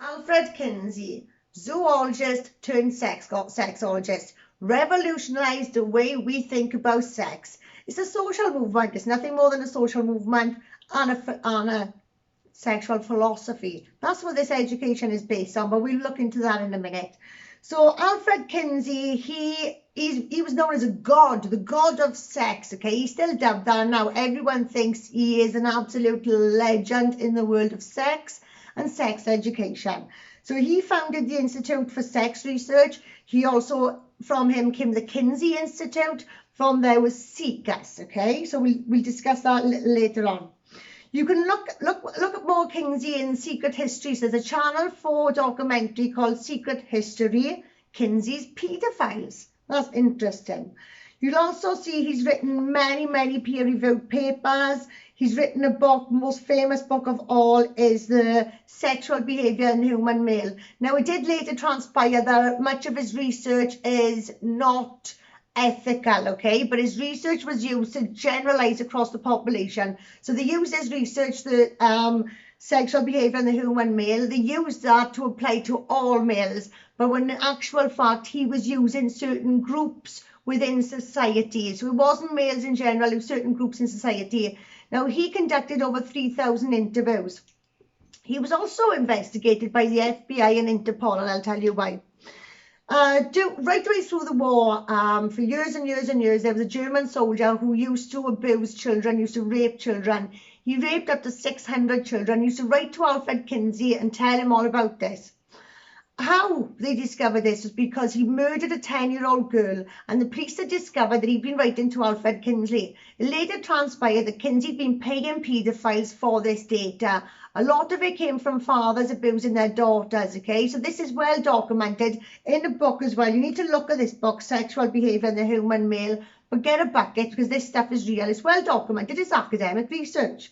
Alfred Kinsey, zoologist turned sexologist, revolutionized the way we think about sex. It's a social movement. It's nothing more than a social movement and a sexual philosophy. That's what this education is based on, but we'll look into that in a minute. So Alfred Kinsey, he was known as a god, the god of sex, okay? He's still dubbed that now. Everyone thinks he is an absolute legend in the world of sex and sex education. So he founded the Institute for Sex Research. He also, from him came the Kinsey Institute. From there was SIECUS, okay? So we'll discuss that a little later on. You can look at more Kinsey in Secret Histories. There's a Channel 4 documentary called Secret History, Kinsey's Paedophiles. That's interesting. You'll also see he's written many peer-reviewed papers. He's written a book, most famous book of all is the Sexual Behaviour in the Human Male. Now, it did later transpire that much of his research is not ethical, okay, but his research was used to generalize across the population. So they used his research, the sexual behavior in the human male, they used that to apply to all males, but when in actual fact he was using certain groups within society. So it wasn't males in general, it was certain groups in society. Now, he conducted over 3,000 interviews. He was also investigated by the FBI and Interpol, and I'll tell you why. Right away through the war, for years and years and years, there was a German soldier who used to abuse children, used to rape children. He raped up to 600 children. He used to write to Alfred Kinsey and tell him all about this. How they discovered this was because he murdered a 10-year-old girl, and the police had discovered that he'd been writing to Alfred Kinsey. It later transpired that Kinsey had been paying paedophiles for this data. A lot of it came from fathers abusing their daughters, okay? So this is well documented in the book as well. You need to look at this book, Sexual Behaviour in the Human Male, but get a bucket because this stuff is real. It's well documented. It's academic research.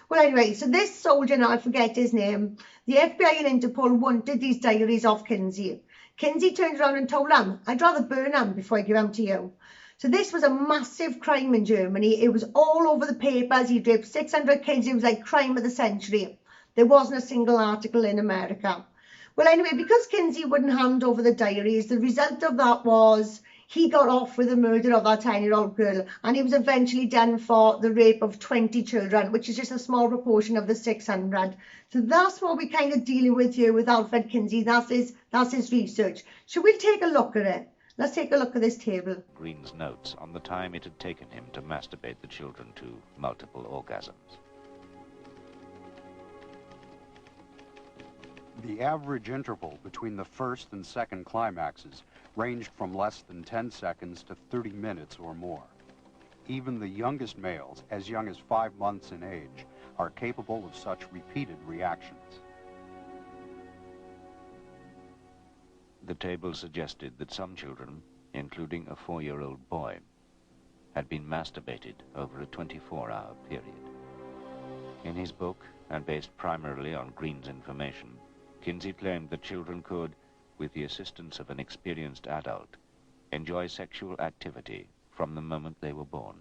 Well, anyway, so this soldier, now I forget his name, the FBI and Interpol wanted these diaries off Kinsey. Kinsey turned around and told them, I'd rather burn them before I give them to you. So this was a massive crime in Germany. It was all over the papers. He raped 600 kids. It was like crime of the century. There wasn't a single article in America. Well, anyway, because Kinsey wouldn't hand over the diaries, the result of that was he got off with the murder of that 10-year-old girl, and he was eventually done for the rape of 20 children, which is just a small proportion of the 600. So that's what we're kind of dealing with here with Alfred Kinsey. That's his research. Should we take a look at it? Let's take a look at this table. Green's notes on the time it had taken him to masturbate the children to multiple orgasms. The average interval between the first and second climaxes ranged from less than 10 seconds to 30 minutes or more. Even the youngest males, as young as 5 months in age, are capable of such repeated reactions. The table suggested that some children, including a 4-year-old boy, had been masturbated over a 24-hour period. In his book, and based primarily on Green's information, Kinsey claimed that children could, with the assistance of an experienced adult, enjoy sexual activity from the moment they were born.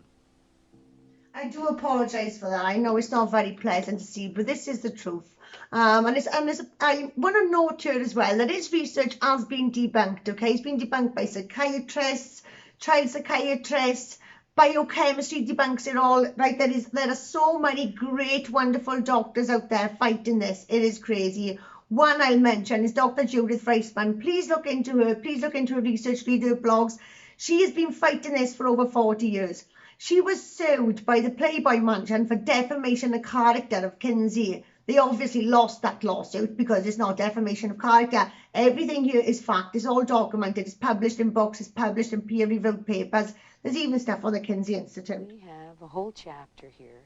I do apologise for that. I know it's not very pleasant to see, but this is the truth. I want to note here as well that his research has been debunked, okay? It's been debunked by psychiatrists, child psychiatrists, biochemistry debunks it all, right? There are so many great, wonderful doctors out there fighting this. It is crazy. One I'll mention is Dr. Judith Riesman. Please look into her. Please look into her research, read her blogs. She has been fighting this for over 40 years. She was sued by the Playboy Mansion for defamation of character of Kinsey. They obviously lost that lawsuit because it's not defamation of character. Everything here is fact. It's all documented. It's published in books. It's published in peer-reviewed papers. There's even stuff on the Kinsey Institute. We have a whole chapter here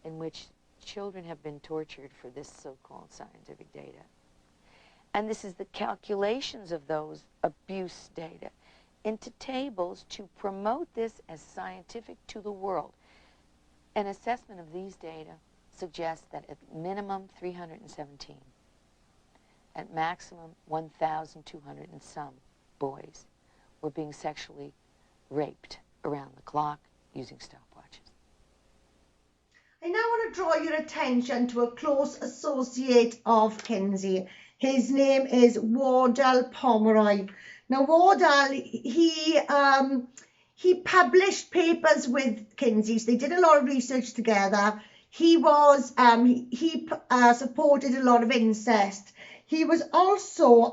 in which children have been tortured for this so-called scientific data. And this is the calculations of those abuse data into tables to promote this as scientific to the world. An assessment of these data suggests that at minimum 317, at maximum 1,200 and some boys were being sexually raped around the clock using stopwatches. I now want to draw your attention to a close associate of Kinsey. His name is Wardell Pomeroy. Now, Wardell, he published papers with Kinsey. So they did a lot of research together. He was supported a lot of incest. He was also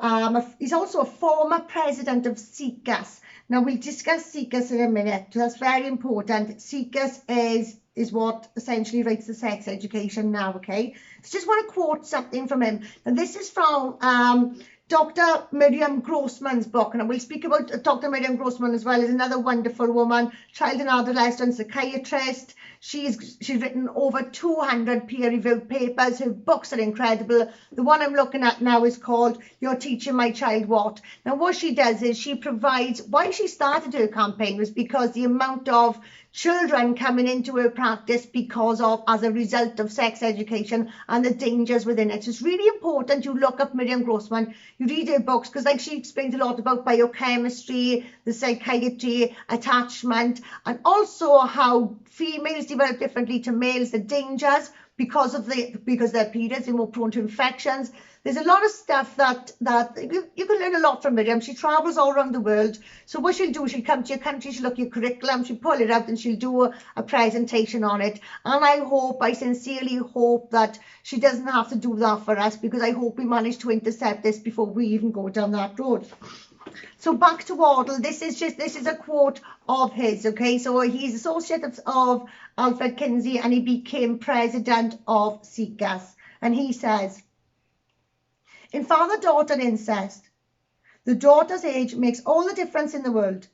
he's also a former president of SIECUS. Now we'll discuss SIECUS in a minute. So that's very important. SIECUS is what essentially writes the sex education now. Okay. So just want to quote something from him. And this is from Dr. Miriam Grossman's book, and we'll speak about Dr. Miriam Grossman as well as another wonderful woman, child and adolescent psychiatrist. She's written over 200 peer-reviewed papers. Her books are incredible. The one I'm looking at now is called You're Teaching My Child What. Now, what she does is she provides, why she started her campaign was because the amount of children coming into her practice as a result of sex education and the dangers within it. So it's really important you look up Miriam Grossman, you read her books, because like she explains a lot about biochemistry, the psychiatry, attachment, and also how females develop differently to males, the dangers because they're periods, they're more prone to infections. There's a lot of stuff that you can learn a lot from Miriam. She travels all around the world. So what she'll do, she'll come to your country, she'll look at your curriculum, she'll pull it out and she'll do a presentation on it. And I sincerely hope that she doesn't have to do that for us, because I hope we manage to intercept this before we even go down that road. So back to Wardell, this is a quote of his, okay? So he's associate of Alfred Kinsey and he became president of SIECUS. And he says, in father-daughter incest, the daughter's age makes all the difference in the world.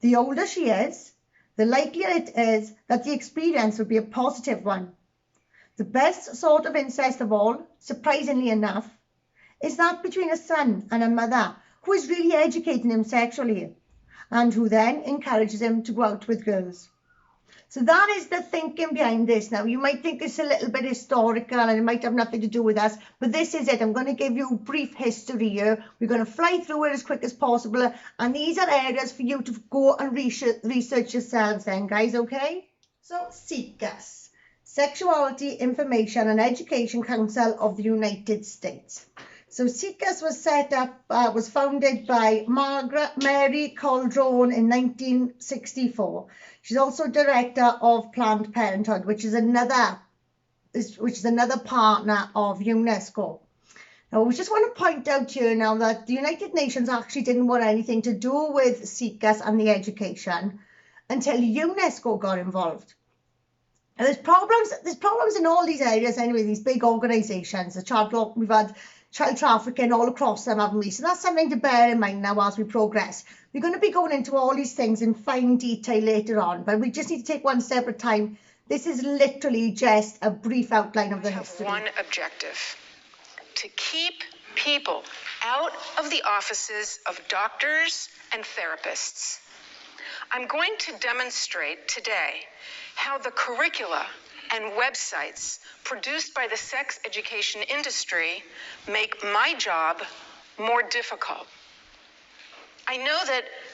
The older she is, the likelier it is that the experience will be a positive one. The best sort of incest of all, surprisingly enough, is that between a son and a mother who is really educating him sexually and who then encourages him to go out with girls. So that is the thinking behind this. Now, you might think it's a little bit historical and it might have nothing to do with us, but this is it. I'm going to give you a brief history here. We're going to fly through it as quick as possible, and these are areas for you to go and research yourselves then, guys, okay? So, SIECUS, Sexuality, Information and Education Council of the United States. So SIECUS was set up, was founded by Mary Calderon in 1964. She's also director of Planned Parenthood, which is another partner of UNESCO. Now, we just want to point out here now that the United Nations actually didn't want anything to do with SIECUS and the education until UNESCO got involved. And there's problems in all these areas anyway, these big organisations. We've had child trafficking all across them, haven't we? So that's something to bear in mind now as we progress. We're going to be going into all these things in fine detail later on, but we just need to take one step at a time. This is literally just a brief outline of the history. One objective: to keep people out of the offices of doctors and therapists. I'm going to demonstrate today how the curricula and websites produced by the sex education industry make my job more difficult. I know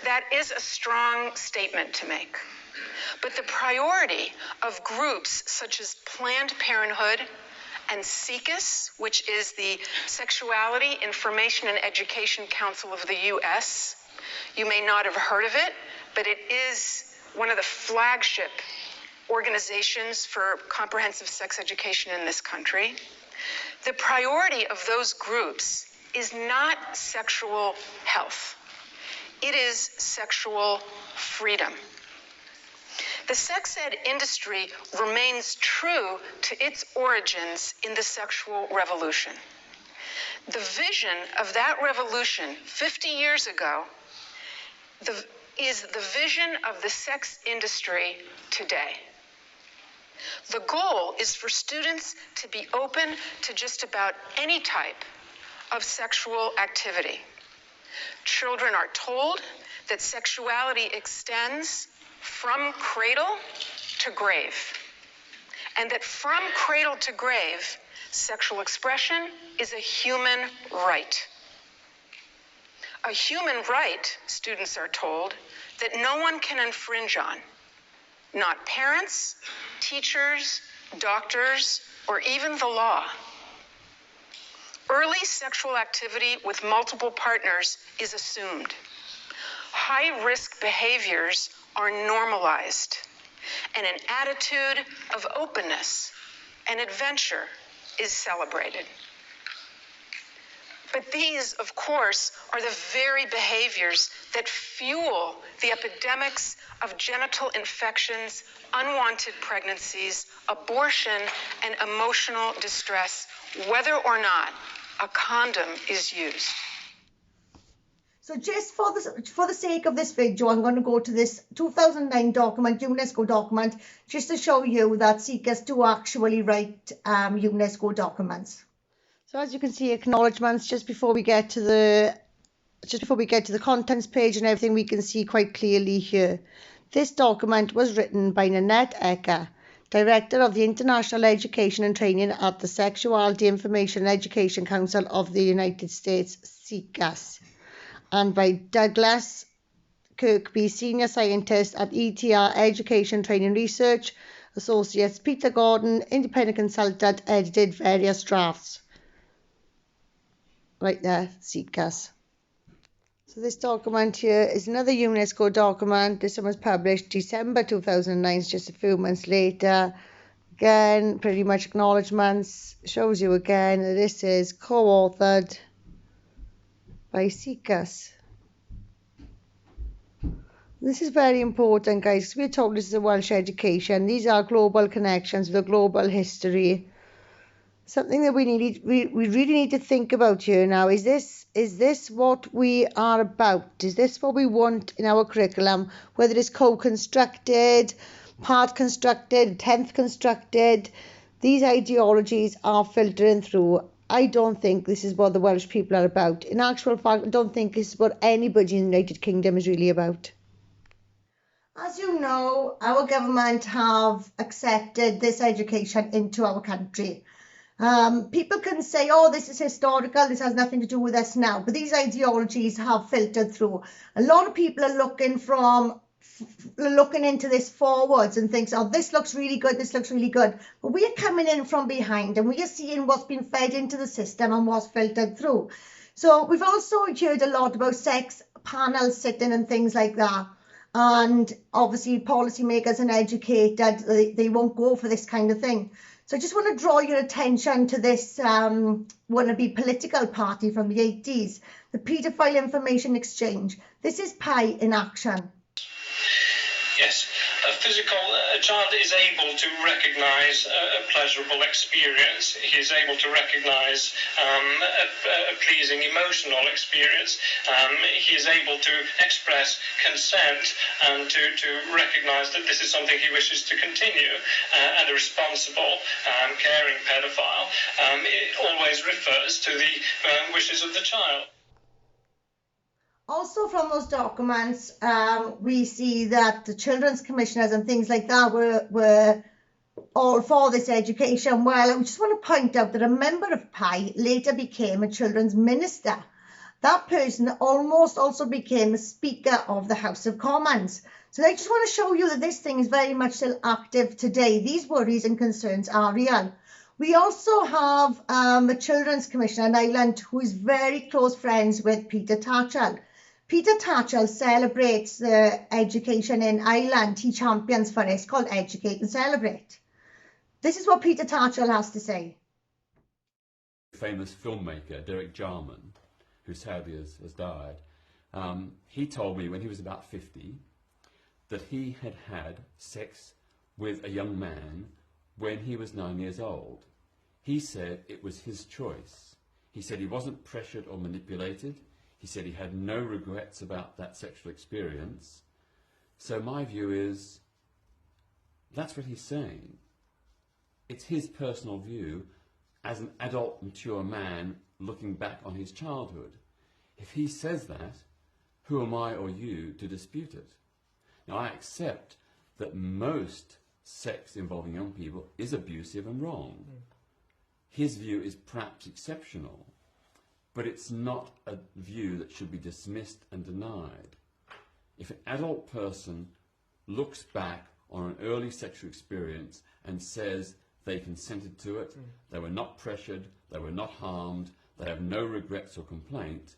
that is a strong statement to make, but the priority of groups such as Planned Parenthood and SIECUS, which is the Sexuality, Information and Education Council of the U.S., you may not have heard of it, but it is one of the flagship organizations for comprehensive sex education in this country. The priority of those groups is not sexual health. It is sexual freedom. The sex ed industry remains true to its origins in the sexual revolution. The vision of that revolution 50 years ago is the vision of the sex industry today. The goal is for students to be open to just about any type of sexual activity. Children are told that sexuality extends from cradle to grave, and that from cradle to grave, sexual expression is a human right. A human right, students are told, that no one can infringe on. Not parents, teachers, doctors, or even the law. Early sexual activity with multiple partners is assumed. High-risk behaviors are normalized, and an attitude of openness and adventure is celebrated. But these, of course, are the very behaviors that fuel the epidemics of genital infections, unwanted pregnancies, abortion, and emotional distress, whether or not a condom is used. So just for the sake of this video, I'm going to go to this 2009 document, UNESCO document, just to show you that SIECUS do actually write UNESCO documents. So as you can see, acknowledgements just before we get to the contents page and everything, we can see quite clearly here. This document was written by Nanette Ecker, Director of the International Education and Training at the Sexuality Information and Education Council of the United States, SIECUS, and by Douglas Kirkby, Senior Scientist at ETR Education Training Research, Associates Peter Gordon, Independent Consultant, edited various drafts. Right there, SIECUS. So this document here is another UNESCO document. This one was published December 2009, just a few months later. Again, pretty much acknowledgements. Shows you again that this is co-authored by SIECUS. This is very important, guys, because we're told this is a Welsh education. These are global connections with a global history. Something that we really need to think about here now. Is this what we are about? Is this what we want in our curriculum? Whether it's co-constructed, part constructed, 10th constructed, these ideologies are filtering through. I don't think this is what the Welsh people are about. In actual fact, I don't think this is what anybody in the United Kingdom is really about. As you know, our government have accepted this education into our country. People can say, oh, this is historical, this has nothing to do with us now, but these ideologies have filtered through. A lot of people are looking into this forwards and thinks, oh, this looks really good, this looks really good. But we are coming in from behind and we are seeing what's been fed into the system and what's filtered through. So we've also heard a lot about sex panels sitting and things like that. And obviously policymakers and educators, they won't go for this kind of thing. So I just want to draw your attention to this wannabe political party from the 80s, the Pedophile Information Exchange. This is PI in action. Yes, a child is able to recognise a pleasurable experience. He is able to recognise a pleasing emotional experience. He is able to express consent and to recognise that this is something he wishes to continue. And a responsible, caring paedophile it always refers to the wishes of the child. Also from those documents, we see that the children's commissioners and things like that were all for this education. Well, I just want to point out that a member of PI later became a children's minister. That person almost also became the Speaker of the House of Commons. So I just want to show you that this thing is very much still active today. These worries and concerns are real. We also have a children's commissioner in Ireland who is very close friends with Peter Tatchell. Peter Tatchell celebrates the education in Ireland. He champions for it. It's called Educate and Celebrate. This is what Peter Tatchell has to say. Famous filmmaker Derek Jarman, who sadly has died, he told me when he was about 50 that he had had sex with a young man when he was 9 years old. He said it was his choice. He said he wasn't pressured or manipulated. He said he had no regrets about that sexual experience. So my view is, that's what he's saying. It's his personal view as an adult, mature man looking back on his childhood. If he says that, who am I or you to dispute it? Now, I accept that most sex involving young people is abusive and wrong. His view is perhaps exceptional, but it's not a view that should be dismissed and denied. If an adult person looks back on an early sexual experience and says they consented to it, they were not pressured, they were not harmed, they have no regrets or complaint,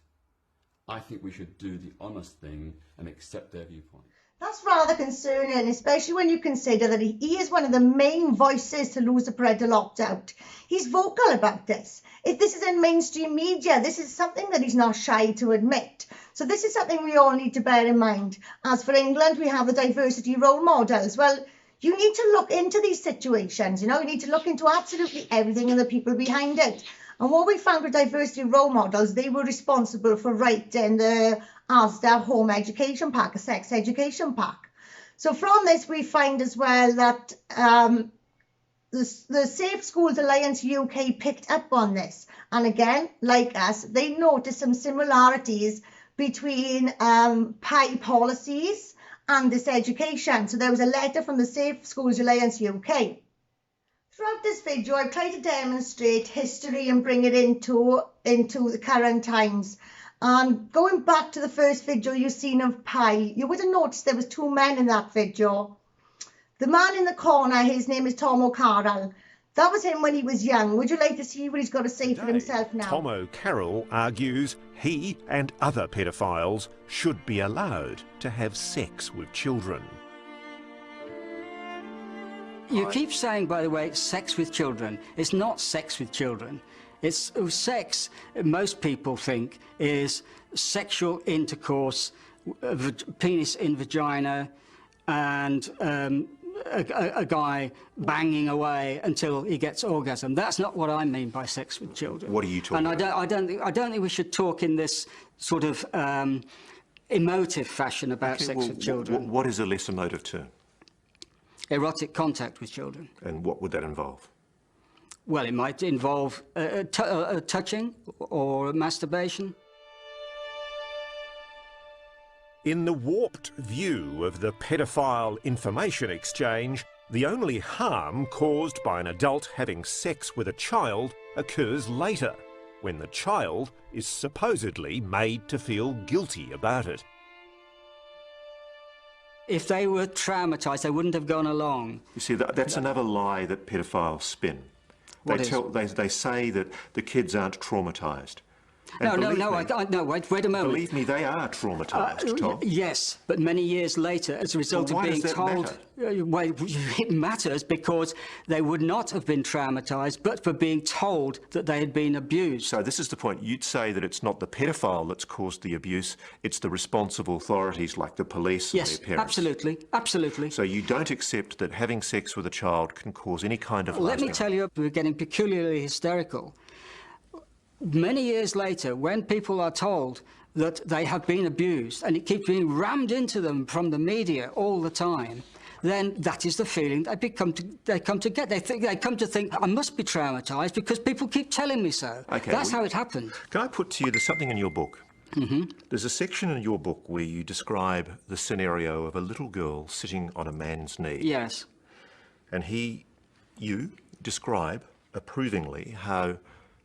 I think we should do the honest thing and accept their viewpoint. That's rather concerning, especially when you consider that he is one of the main voices to lose the parental opt-out. He's vocal about this. If this is in mainstream media, this is something that he's not shy to admit. So this is something we all need to bear in mind. As for England, we have the diversity role models. Well, you need to look into these situations, you need to look into absolutely everything and the people behind it. And what we found with diversity role models, they were responsible for writing the ASDA Home Education Pack, a sex education pack. So from this, we find as well that the Safe Schools Alliance UK picked up on this. And again, like us, they noticed some similarities between PI policies and this education. So there was a letter from the Safe Schools Alliance UK. Throughout this video, I've tried to demonstrate history and bring it into the current times. And going back to the first video you've seen of PI, you would have noticed there was two men in that video. The man in the corner, his name is Tom O'Carroll. That was him when he was young. Would you like to see what he's got to say for himself now? Tom O'Carroll argues he and other pedophiles should be allowed to have sex with children. You keep saying, by the way, sex with children. It's not sex with children. It's sex, most people think, is sexual intercourse, penis in vagina, and a guy banging away until he gets orgasm. That's not what I mean by sex with children. What are you talking about? I don't think we should talk in this sort of emotive fashion about sex with children. What is a less emotive term? Erotic contact with children. And what would that involve? Well, it might involve touching or masturbation. In the warped view of the pedophile information exchange, the only harm caused by an adult having sex with a child occurs later, when the child is supposedly made to feel guilty about it. If they were traumatised, they wouldn't have gone along. You see, that's another lie that pedophiles spin. They say that the kids aren't traumatised. No, wait a moment. Believe me, they are traumatised, Tom. Yes, but many years later, as a result of being told... Well, it matters because they would not have been traumatised but for being told that they had been abused. So this is the point. You'd say that it's not the pedophile that's caused the abuse, it's the responsible authorities like the police and their parents. Yes, absolutely, absolutely. So you don't accept that having sex with a child can cause any kind of... Let me tell you, we're getting peculiarly hysterical. Many years later, when people are told that they have been abused and it keeps being rammed into them from the media all the time, then that is the feeling they come to get. They come to think, I must be traumatised because people keep telling me so. Okay, that's how it happened. Can I put to you, there's something in your book. There's a section in your book where you describe the scenario of a little girl sitting on a man's knee. Yes. And you describe approvingly how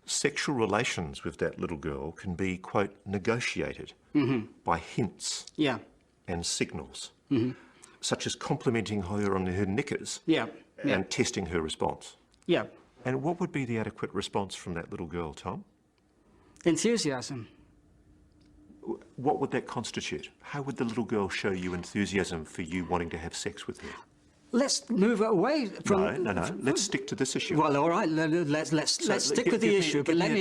sexual relations with that little girl can be, quote, negotiated by hints and signals, such as complimenting her on her knickers and testing her response. Yeah. And what would be the adequate response from that little girl, Tom? Enthusiasm. What would that constitute? How would the little girl show you enthusiasm for you wanting to have sex with her? Let's move away from... No. Let's stick to this issue. Well, all right. Let's stick with the issue, but let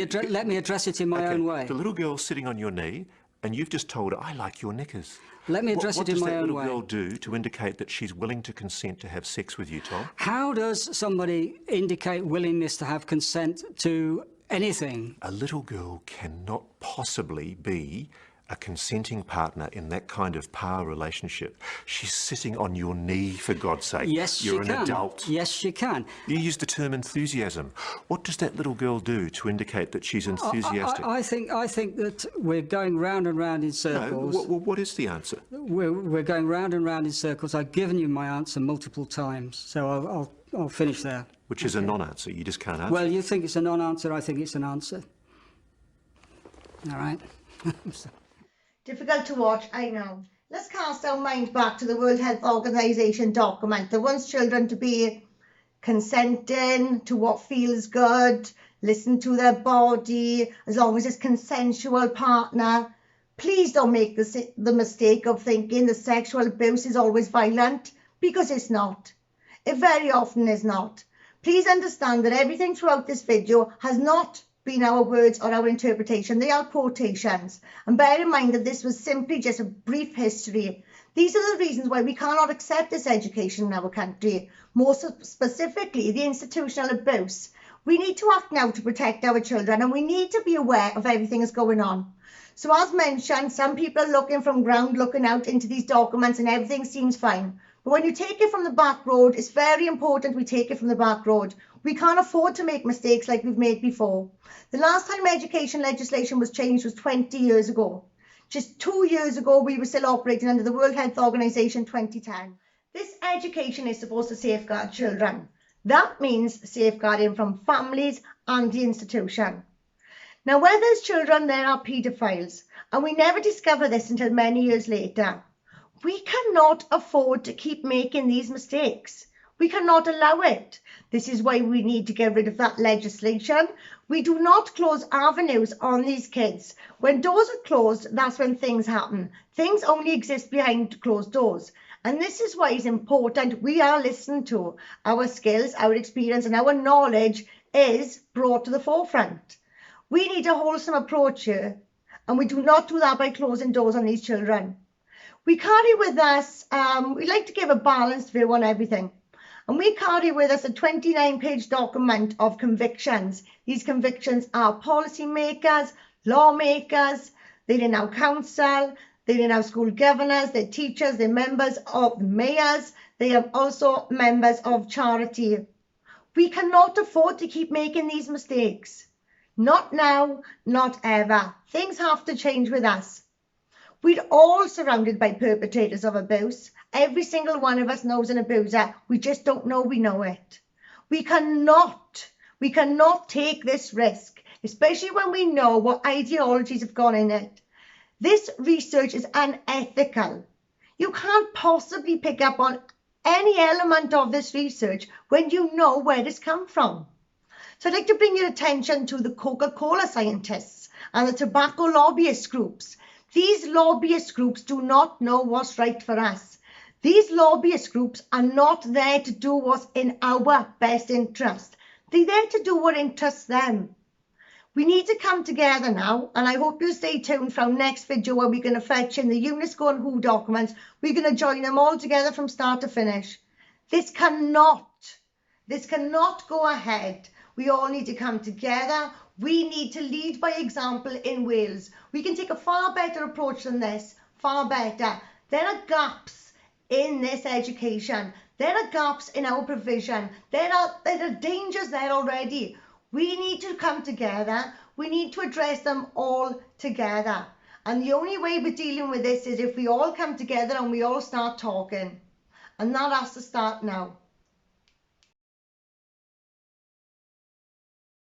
me address it in my own way. The little girl's sitting on your knee, and you've just told her, I like your knickers. Let me address it in my own way. What does that little girl do to indicate that she's willing to consent to have sex with you, Tom? How does somebody indicate willingness to have consent to anything? A little girl cannot possibly be a consenting partner in that kind of power relationship. She's sitting on your knee, for God's sake. Yes, You're an adult. Yes, she can. You use the term enthusiasm. What does that little girl do to indicate that she's enthusiastic? I think that we're going round and round in circles. No, what is the answer? We're going round and round in circles. I've given you my answer multiple times, so I'll finish there. Which is a non-answer. You just can't answer. Well, you think it's a non-answer. I think it's an answer. All right. Difficult to watch, I know. Let's cast our mind back to the World Health Organization document that wants children to be consenting to what feels good, listen to their body, as long as it's consensual partner. Please don't make the mistake of thinking the sexual abuse is always violent, because it's not. It very often is not. Please understand that everything throughout this video has not been our words or our interpretation. They are quotations. And bear in mind that this was simply just a brief history. These are the reasons why we cannot accept this education in our country. More specifically, the institutional abuse. We need to act now to protect our children, and we need to be aware of everything that's going on. So as mentioned, some people are looking from ground, looking out into these documents, and everything seems fine. But when you take it from the back road, it's very important we take it from the back road. We can't afford to make mistakes like we've made before. The last time education legislation was changed was 20 years ago. Just 2 years ago, we were still operating under the World Health Organization 2010. This education is supposed to safeguard children. That means safeguarding from families and the institution. Now, where there's children, there are paedophiles, and we never discover this until many years later. We cannot afford to keep making these mistakes. We cannot allow it. This is why we need to get rid of that legislation. We do not close avenues on these kids. When doors are closed, that's when things happen. Things only exist behind closed doors. And this is why it's important we are listened to. Our skills, our experience, and our knowledge is brought to the forefront. We need a wholesome approach here, and we do not do that by closing doors on these children. We carry with us, we like to give a balanced view on everything. And we carry with us a 29-page document of convictions. These convictions are policymakers, lawmakers, they're in our council, they're in our school governors, they're teachers, they're members of the mayors, they are also members of charity. We cannot afford to keep making these mistakes. Not now, not ever. Things have to change with us. We're all surrounded by perpetrators of abuse. Every single one of us knows an abuser. We just don't know we know it. We cannot take this risk, especially when we know what ideologies have gone in it. This research is unethical. You can't possibly pick up on any element of this research when you know where it's come from. So I'd like to bring your attention to the Coca-Cola scientists and the tobacco lobbyist groups. These lobbyist groups do not know what's right for us. These lobbyist groups are not there to do what's in our best interest. They're there to do what interests them. We need to come together now, and I hope you'll stay tuned for our next video where we're going to fetch in the UNESCO and WHO documents. We're going to join them all together from start to finish. This cannot go ahead. We all need to come together. We need to lead by example in Wales. We can take a far better approach than this, far better. There are gaps in this education. There are gaps in our provision. There are dangers there already. We need to come together. We need to address them all together. And the only way we're dealing with this is if we all come together and we all start talking. And that has to start now.